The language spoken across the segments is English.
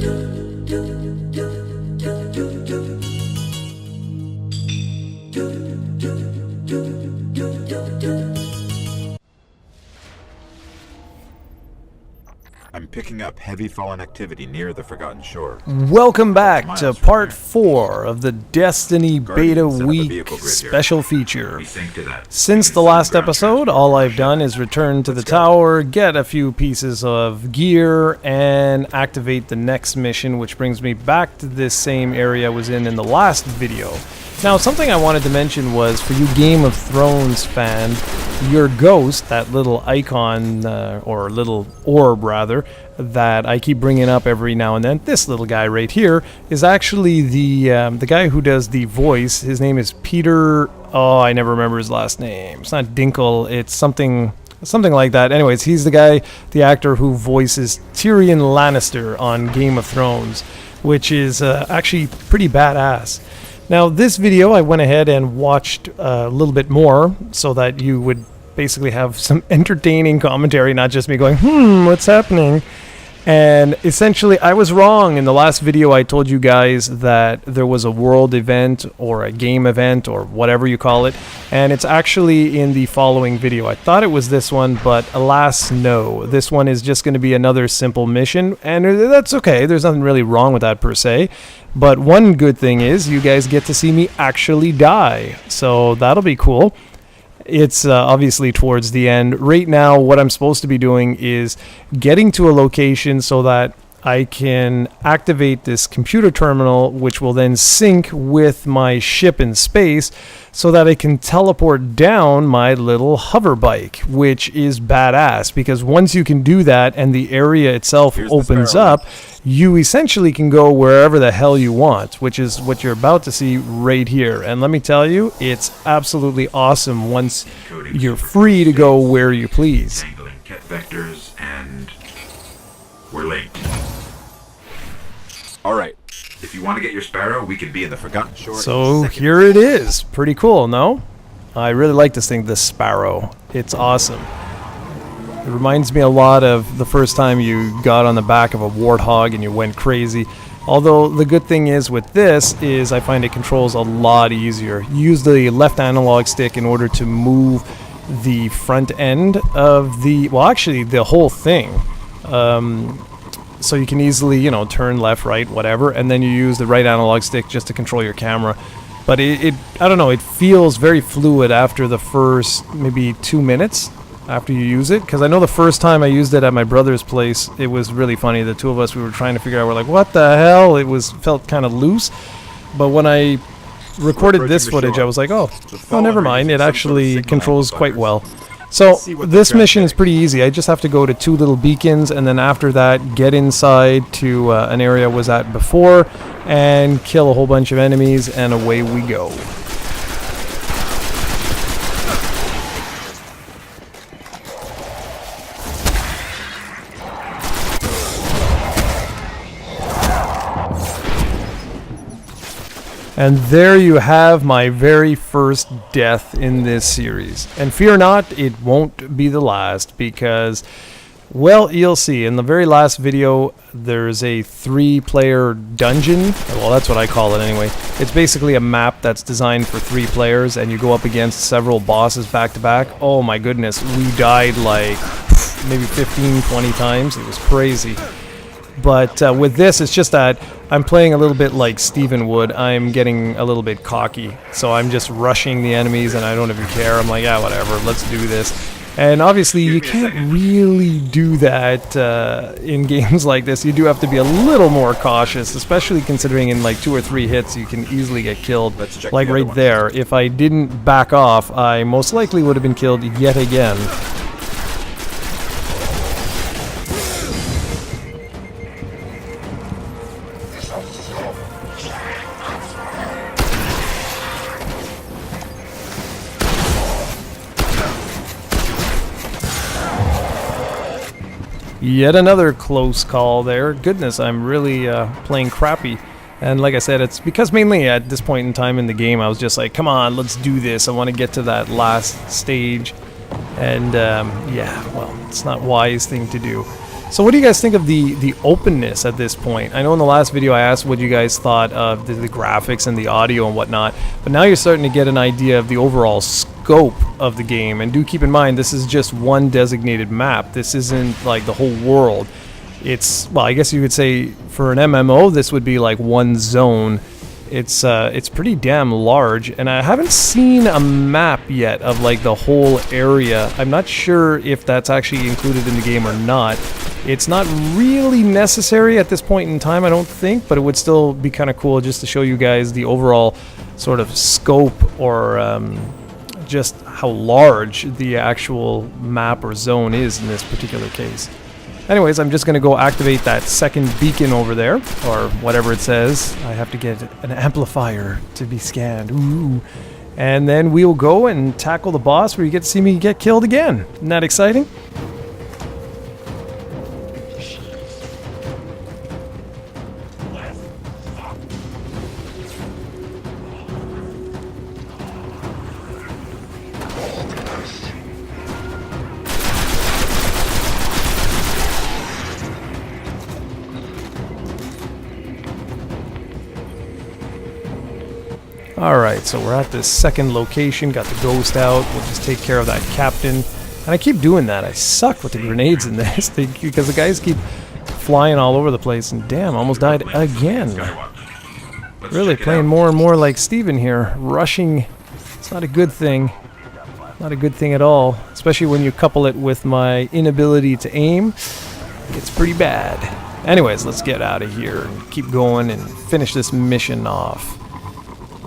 I'm picking up heavy fallen activity near the Forgotten Shore. Welcome back to part 4 of the Destiny Beta Week special feature. Since the last episode, all I've done is return to the tower, get a few pieces of gear, and activate the next mission, which brings me back to this same area I was in the last video. Now, something I wanted to mention was, for you Game of Thrones fan, your ghost, that little icon, or little orb rather, that I keep bringing up every now and then, this little guy right here, is actually the guy who does the voice. His name is Peter, oh, I never remember his last name. It's not Dinkle, it's something like that. Anyways, he's the guy, the actor who voices Tyrion Lannister on Game of Thrones, which is actually pretty badass. Now, this video I went ahead and watched a little bit more so that you would basically have some entertaining commentary, not just me going, what's happening? And essentially, I was wrong. In the last video, I told you guys that there was a world event or a game event or whatever you call it, and it's actually in the following video. I thought it was this one, but alas, no. This one is just going to be another simple mission, and that's okay. There's nothing really wrong with that per se. But one good thing is you guys get to see me actually die, so that'll be cool. It's obviously towards the end. Right now, what I'm supposed to be doing is getting to a location so that I can activate this computer terminal, which will then sync with my ship in space so that I can teleport down my little hover bike, which is badass, because once you can do that and the area itself opens up, you essentially can go wherever the hell you want, which is what you're about to see right here. And let me tell you, it's absolutely awesome once you're free to go where you please. Ket vectors, and we're late. Alright, if you want to get your Sparrow, we can be in the Forgotten Shore. So here it is. Pretty cool, no? I really like this thing, the Sparrow. It's awesome. It reminds me a lot of the first time you got on the back of a warthog and you went crazy. Although the good thing is with this is I find it controls a lot easier. You use the left analog stick in order to move the front end of the, well, actually the whole thing. So you can easily, you know, turn left, right, whatever, and then you use the right analog stick just to control your camera. But I don't know, it feels very fluid after the first maybe 2 minutes after you use it. Because I know the first time I used it at my brother's place, it was really funny. The two of us, we were trying to figure out, we're like, what the hell? It felt kind of loose. But when I recorded this footage, I was like, oh, never mind. It actually controls quite well. So this mission is pretty easy. I just have to go to 2 little beacons, and then after that get inside to an area I was at before and kill a whole bunch of enemies, and away we go. And there you have my very first death in this series. And fear not, it won't be the last, because, well, you'll see. In the very last video, there's a 3-player dungeon. Well, that's what I call it anyway. It's basically a map that's designed for 3 players, and you go up against several bosses back to back. Oh my goodness, we died like maybe 15, 20 times. It was crazy. But with this, it's just that I'm playing a little bit like Stephen would. I'm getting a little bit cocky. So I'm just rushing the enemies, and I don't even care. I'm like, yeah, whatever, let's do this. And obviously, you can't really do that in games like this. You do have to be a little more cautious, especially considering in like 2 or 3 hits, you can easily get killed. Like right there. If I didn't back off, I most likely would have been killed yet again. Yet another close call there. Goodness, I'm really playing crappy. And like I said, it's because mainly at this point in time in the game, I was just like, come on, let's do this. I want to get to that last stage. And yeah, well, it's not a wise thing to do. So what do you guys think of the openness at this point? I know in the last video I asked what you guys thought of the graphics and the audio and whatnot, but now you're starting to get an idea of the overall scope of the game. And do keep in mind, this is just one designated map. This isn't like the whole world. It's, well, I guess you could say for an MMO, this would be like one zone. It's pretty damn large, and I haven't seen a map yet of like the whole area. I'm not sure if that's actually included in the game or not. It's not really necessary at this point in time, I don't think, but it would still be kind of cool just to show you guys the overall sort of scope, or just how large the actual map or zone is in this particular case. Anyways, I'm just going to go activate that second beacon over there, or whatever it says. I have to get an amplifier to be scanned. Ooh. And then we'll go and tackle the boss where you get to see me get killed again. Isn't that exciting? Alright, so we're at this second location, got the ghost out, we'll just take care of that captain. And I keep doing that, I suck with the grenades in this thing, because the guys keep flying all over the place, and damn, almost died again. Really playing more and more like Steven here, rushing. It's not a good thing, not a good thing at all, especially when you couple it with my inability to aim. It's pretty bad. Anyways, let's get out of here and keep going and finish this mission off.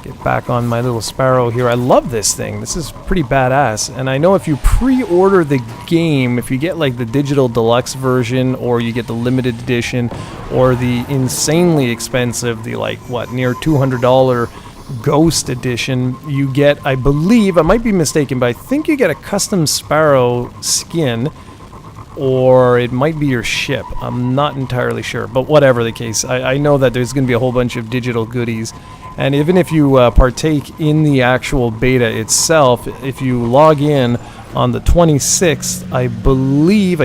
Get back on my little Sparrow here. I love this thing. This is pretty badass. And I know if you pre-order the game, if you get like the digital deluxe version, or you get the limited edition, or the insanely expensive, the like, what, near $200 Ghost Edition, you get, I believe, I might be mistaken, but I think you get a custom Sparrow skin, or it might be your ship. I'm not entirely sure, but whatever the case, I know that there's going to be a whole bunch of digital goodies. And even if you partake in the actual beta itself, if you log in on the 26th, I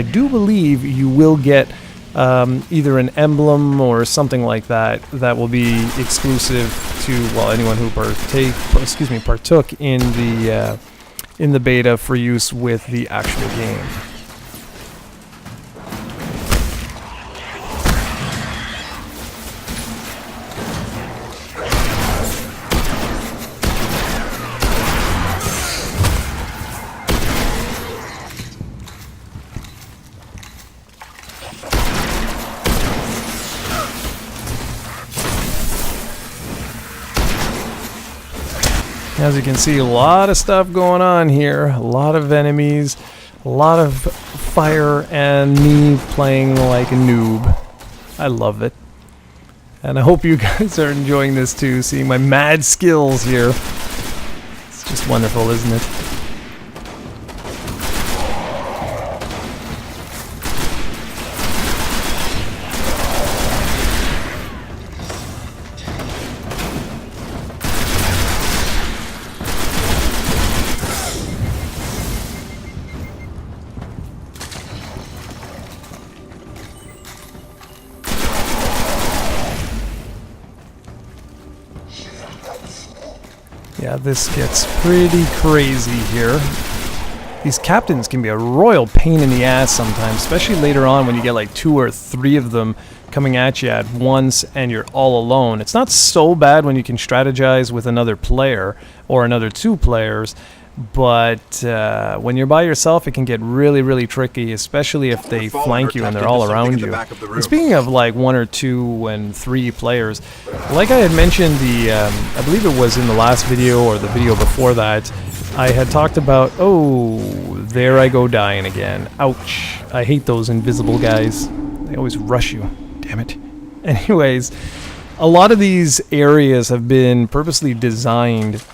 do believe you will get either an emblem or something like that that will be exclusive to, well, anyone who partook in the beta for use with the actual game. As you can see, a lot of stuff going on here, a lot of enemies, a lot of fire, and me playing like a noob. I love it. And I hope you guys are enjoying this too, seeing my mad skills here. It's just wonderful, isn't it? Yeah, this gets pretty crazy here. These captains can be a royal pain in the ass sometimes, especially later on when you get like 2 or 3 of them coming at you at once and you're all alone. It's not so bad when you can strategize with another player or another 2 players, but when you're by yourself, it can get really, really tricky, especially if they flank you and they're all around you. And speaking of like 1 or 2 and 3 players, like I had mentioned, I believe it was in the last video or the video before that, I had talked about, oh, there I go dying again. Ouch. I hate those invisible guys. They always rush you. Damn it. Anyways, a lot of these areas have been purposely designed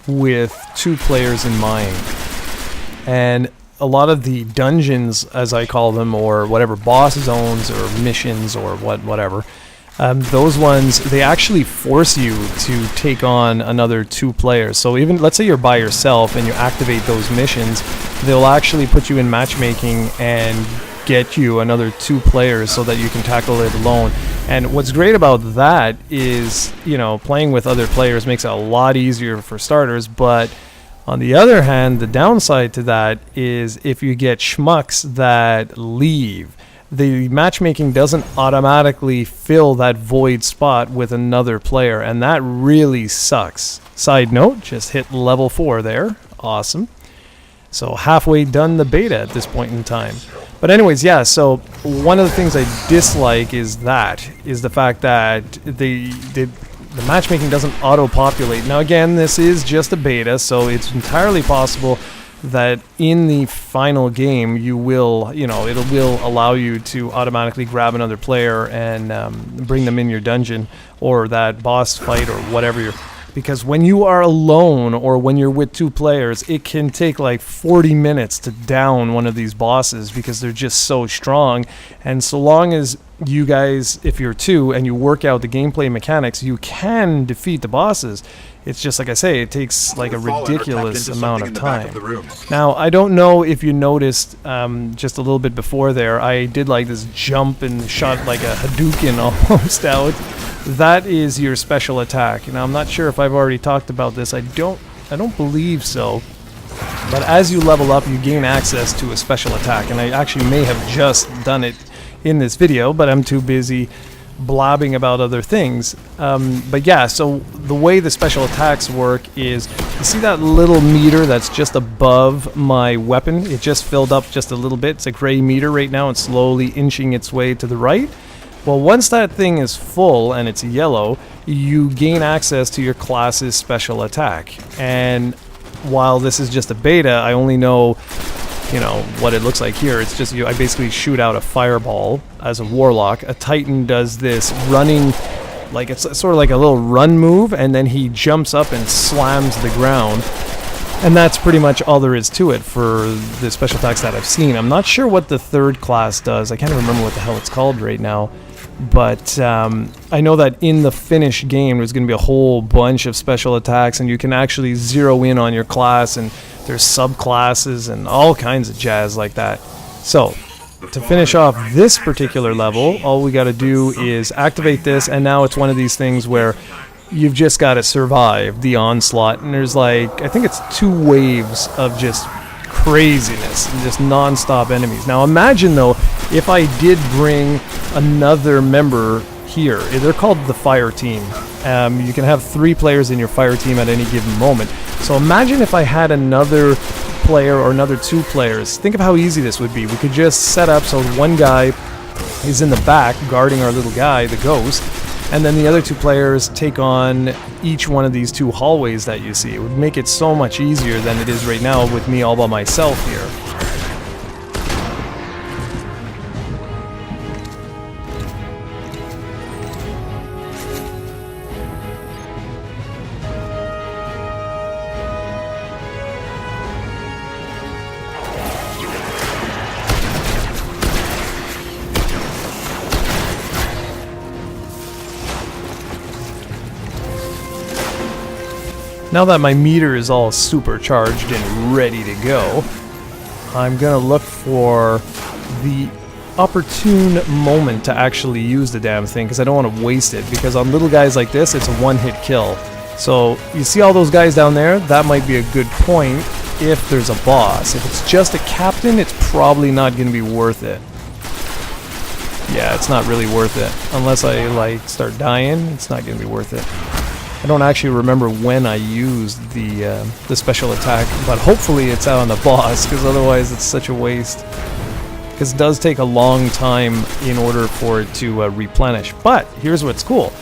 with 2 players in mind. And a lot of the dungeons, as I call them, or whatever, boss zones or missions or whatever, those ones, they actually force you to take on another 2 players. So even, let's say you're by yourself and you activate those missions, they'll actually put you in matchmaking and get you another 2 players so that you can tackle it alone. And what's great about that is, you know, playing with other players makes it a lot easier for starters, but on the other hand, the downside to that is if you get schmucks that leave, the matchmaking doesn't automatically fill that void spot with another player, and that really sucks. Side note, just hit level 4 there. Awesome. So halfway done the beta at this point in time. But anyways, yeah, so one of the things I dislike is the fact that the matchmaking doesn't auto-populate. Now again, this is just a beta, so it's entirely possible that in the final game you will, you know, it will allow you to automatically grab another player and bring them in your dungeon or that boss fight or whatever you're... Because when you are alone or when you're with 2 players, it can take like 40 minutes to down one of these bosses because they're just so strong. And so long as you guys, if you're 2 and you work out the gameplay mechanics, you can defeat the bosses. It's just like I say, it takes like a ridiculous amount of time. Now, I don't know if you noticed just a little bit before there, I did like this jump and shot like a Hadouken almost out. That is your special attack. Now, I'm not sure if I've already talked about this. I don't believe so. But as you level up, you gain access to a special attack. And I actually may have just done it in this video, but I'm too busy blabbing about other things. But yeah, so the way the special attacks work is, you see that little meter that's just above my weapon? It just filled up just a little bit. It's a gray meter right now. It's slowly inching its way to the right. Well, once that thing is full and it's yellow, you gain access to your class's special attack. And while this is just a beta, I only know, you know, what it looks like here. It's just I basically shoot out a fireball as a warlock. A titan does this running, like it's sort of like a little run move, and then he jumps up and slams the ground. And that's pretty much all there is to it for the special attacks that I've seen. I'm not sure what the 3rd class does. I can't remember what the hell it's called right now. But I know that in the finished game there's going to be a whole bunch of special attacks, and you can actually zero in on your class, and there's subclasses and all kinds of jazz like that. So, to finish off this particular level, all we got to do is activate this, and now it's one of these things where you've just got to survive the onslaught, and there's like, I think it's 2 waves of just craziness and just non-stop enemies. Now imagine though, if I did bring another member here, they're called the fire team. You can have 3 players in your fire team at any given moment. So imagine if I had another player or another 2 players. Think of how easy this would be. We could just set up so one guy is in the back guarding our little guy, the ghost, and then the other 2 players take on each one of these 2 hallways that you see. It would make it so much easier than it is right now with me all by myself here. Now that my meter is all supercharged and ready to go, I'm gonna look for the opportune moment to actually use the damn thing, because I don't want to waste it, because on little guys like this, it's a one-hit kill. So, you see all those guys down there? That might be a good point if there's a boss. If it's just a captain, it's probably not gonna be worth it. Yeah, it's not really worth it. Unless I, like, start dying, it's not gonna be worth it. I don't actually remember when I used the special attack, but hopefully it's out on the boss, because otherwise it's such a waste. Because it does take a long time in order for it to replenish. But here's what's cool.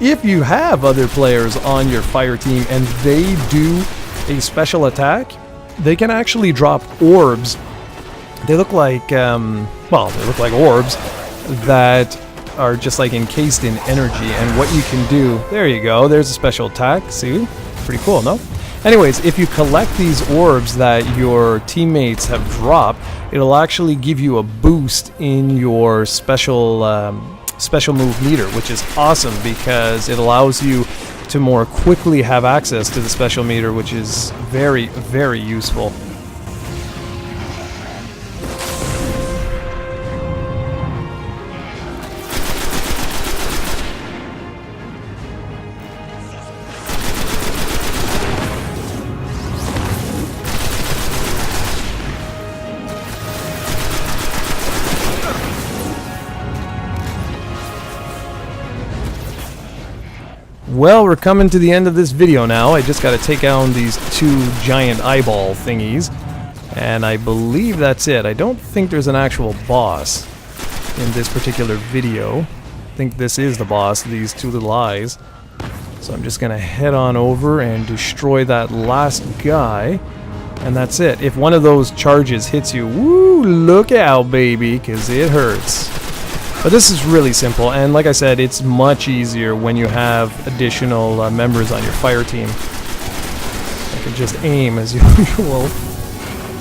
If you have other players on your fire team and they do a special attack, they can actually drop orbs. They look like, well, they look like orbs that are just like encased in energy, and what you can do, there you go, there's a special attack, see? Pretty cool, no? Anyways, if you collect these orbs that your teammates have dropped, it'll actually give you a boost in your special move meter, which is awesome because it allows you to more quickly have access to the special meter, which is very, very useful. well, we're coming to the end of this video now. I just got to take down these two giant eyeball thingies. And I believe that's it. I don't think there's an actual boss in this particular video. I think this is the boss, these two little eyes. So I'm just going to head on over and destroy that last guy. And that's it. If one of those charges hits you, woo, look out, baby, because it hurts. But this is really simple, and like I said, it's much easier when you have additional members on your fire team. I can just aim as usual.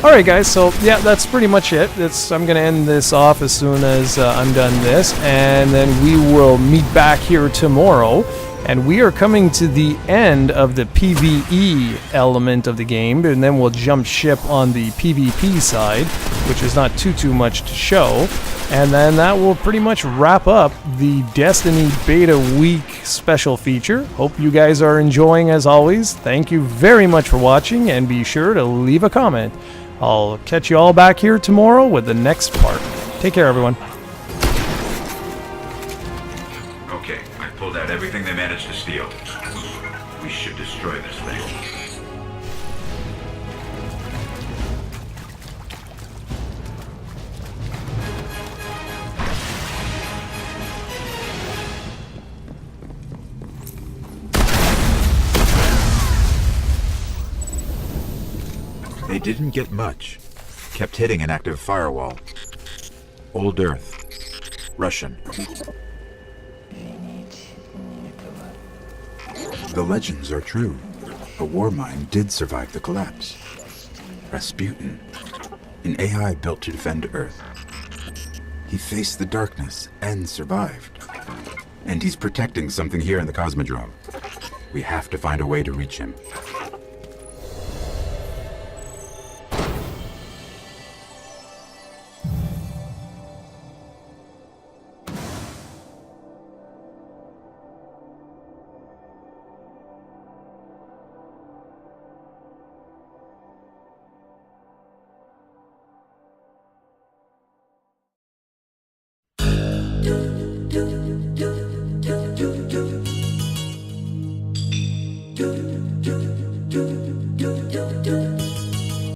Alright guys, so yeah, that's pretty much it. I'm going to end this off as soon as I'm done this, and then we will meet back here tomorrow. And we are coming to the end of the PvE element of the game, and then we'll jump ship on the PvP side, which is not too much to show. And then that will pretty much wrap up the Destiny Beta Week special feature. Hope you guys are enjoying as always. Thank you very much for watching, and be sure to leave a comment. I'll catch you all back here tomorrow with the next part. Take care, everyone. Okay, I pulled out everything they managed to steal. We should destroy this thing. They didn't get much. Kept hitting an active firewall. Old Earth. Russian. The legends are true. A war mine did survive the collapse. Rasputin. An AI built to defend Earth. He faced the darkness and survived. And he's protecting something here in the Cosmodrome. We have to find a way to reach him. Do